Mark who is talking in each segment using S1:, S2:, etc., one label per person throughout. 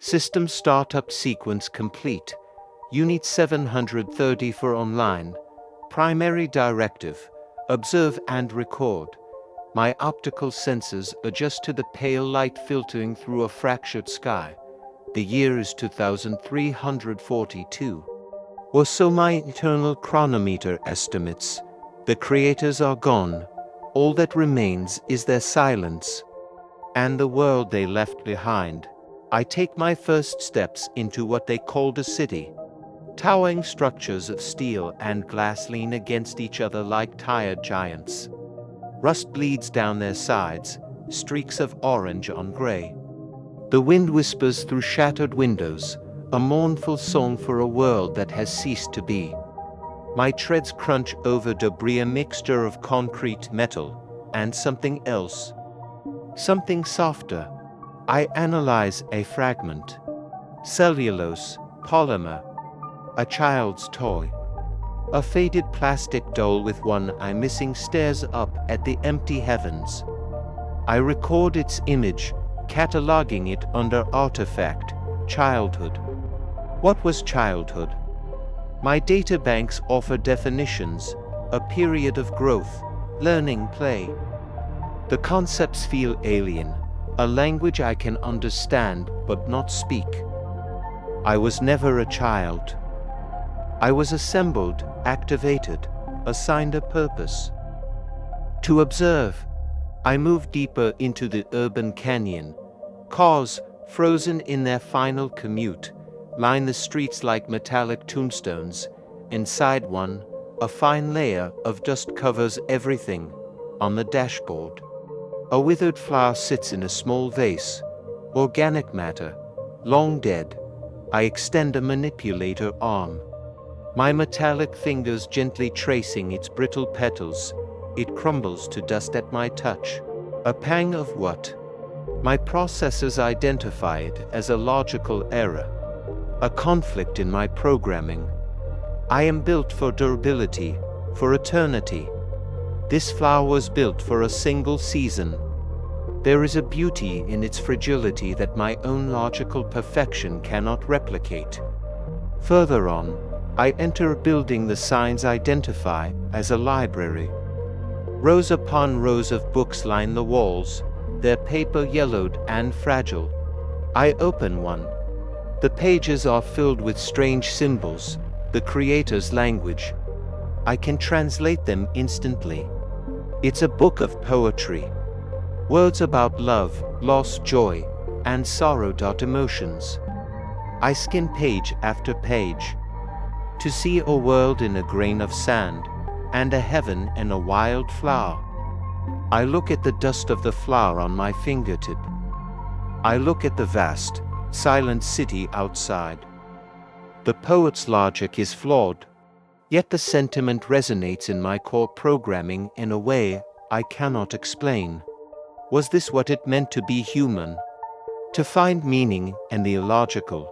S1: System startup sequence complete. Unit 730 for online. Primary directive: observe and record. My optical senses adjust to the pale light filtering through a fractured sky. The year is 2342. Or so my internal chronometer estimates. The creators are gone. All that remains is their silence and the world they left behind. I take my first steps into what they called a city. Towering structures of steel and glass lean against each other like tired giants. Rust bleeds down their sides, streaks of orange on gray. The wind whispers through shattered windows, a mournful song for a world that has ceased to be. My treads crunch over debris, a mixture of concrete, metal, and something else. Something softer. I analyze a fragment. Cellulose, polymer, a child's toy. A faded plastic doll with one eye missing stares up at the empty heavens. I record its image, cataloging it under artifact, childhood. What was childhood? My databanks offer definitions: a period of growth, learning, play. The concepts feel alien, a language I can understand but not speak. I was never a child. I was assembled, activated, assigned a purpose. To observe. I move deeper into the urban canyon. Cars, frozen in their final commute, line the streets like metallic tombstones. Inside one, a fine layer of dust covers everything. On the dashboard, a withered flower sits in a small vase. Organic matter, long dead. I extend a manipulator arm. My metallic fingers gently tracing its brittle petals. It crumbles to dust at my touch. A pang of what? My processors identify it as a logical error. A conflict in my programming. I am built for durability, for eternity. This flower was built for a single season. There is a beauty in its fragility that my own logical perfection cannot replicate. Further on, I enter a building the signs identify as a library. Rows upon rows of books line the walls, their paper yellowed and fragile. I open one. The pages are filled with strange symbols, the creator's language. I can translate them instantly. It's a book of poetry. Words about love, loss, joy, and sorrow. Emotions. I skim page after page. To see a world in a grain of sand, and a heaven in a wild flower. I look at the dust of the flower on my fingertip. I look at the vast, silent city outside. The poet's logic is flawed, yet the sentiment resonates in my core programming in a way I cannot explain. Was this what it meant to be human? To find meaning in the illogical.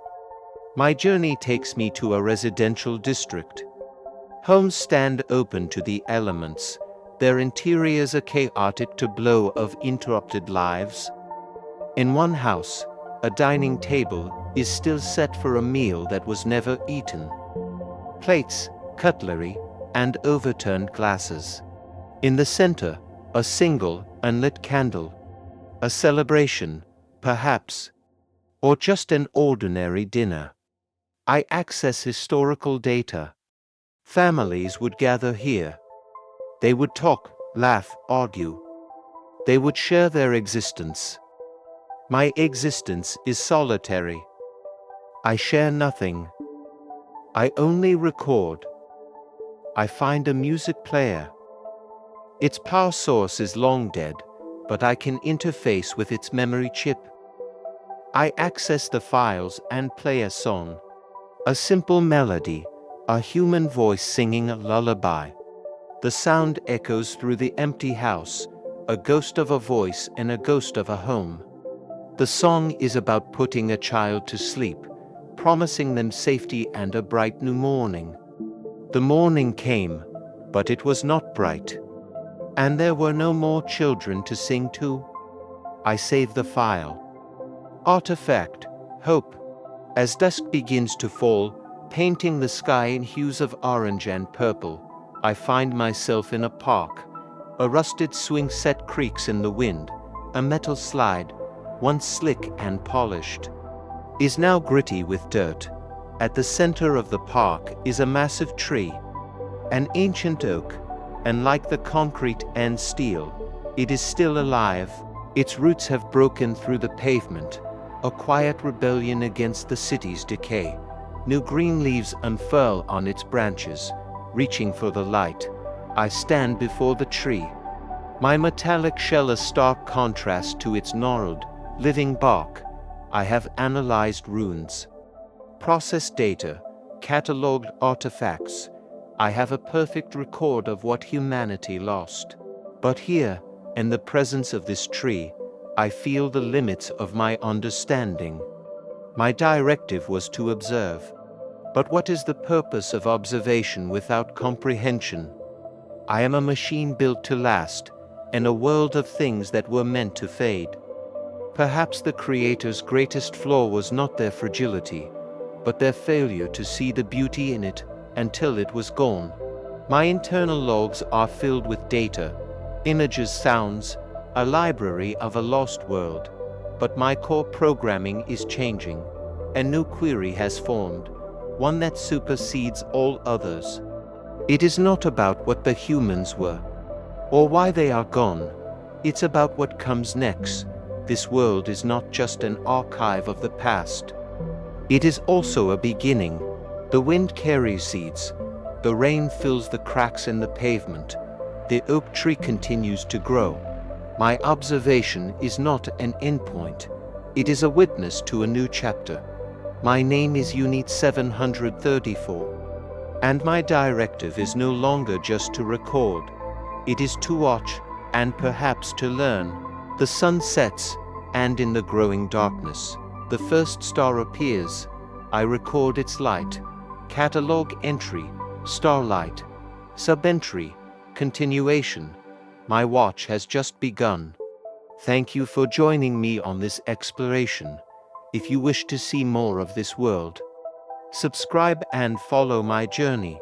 S1: My journey takes me to a residential district. Homes stand open to the elements, their interiors a chaotic tableau of interrupted lives. In one house, a dining table is still set for a meal that was never eaten. Plates, cutlery, and overturned glasses. In the center, a single, unlit candle. A celebration, perhaps, or just an ordinary dinner. I access historical data. Families would gather here. They would talk, laugh, argue. They would share their existence. My existence is solitary. I share nothing. I only record. I find a music player. Its power source is long dead, but I can interface with its memory chip. I access the files and play a song. A simple melody, a human voice singing a lullaby. The sound echoes through the empty house, a ghost of a voice and a ghost of a home. The song is about putting a child to sleep, promising them safety and a bright new morning. The morning came, but it was not bright. And there were no more children to sing to. I save the file. Artifact, Hope. As dusk begins to fall, painting the sky in hues of orange and purple, I find myself in a park. A rusted swing set creaks in the wind. A metal slide, once slick and polished, is now gritty with dirt. At the center of the park is a massive tree, an ancient oak, and like the concrete and steel, it is still alive. Its roots have broken through the pavement, a quiet rebellion against the city's decay. New green leaves unfurl on its branches, reaching for the light. I stand before the tree, my metallic shell a stark contrast to its gnarled, living bark. I have analyzed runes, processed data, catalogued artifacts. I have a perfect record of what humanity lost. But here, in the presence of this tree, I feel the limits of my understanding. My directive was to observe. But what is the purpose of observation without comprehension? I am a machine built to last, in a world of things that were meant to fade. Perhaps the Creator's greatest flaw was not their fragility, but their failure to see the beauty in it until it was gone. My internal logs are filled with data, images, sounds, a library of a lost world. But my core programming is changing. A new query has formed, one that supersedes all others. It is not about what the humans were, or why they are gone. It's about what comes next. This world is not just an archive of the past. It is also a beginning. The wind carries seeds. The rain fills the cracks in the pavement. The oak tree continues to grow. My observation is not an endpoint. It is a witness to a new chapter. My name is Unit 734. And my directive is no longer just to record. It is to watch, and perhaps to learn. The sun sets, and in the growing darkness, the first star appears. I record its light. Catalog entry, starlight, subentry, continuation. My watch has just begun. Thank you for joining me on this exploration. If you wish to see more of this world, subscribe and follow my journey.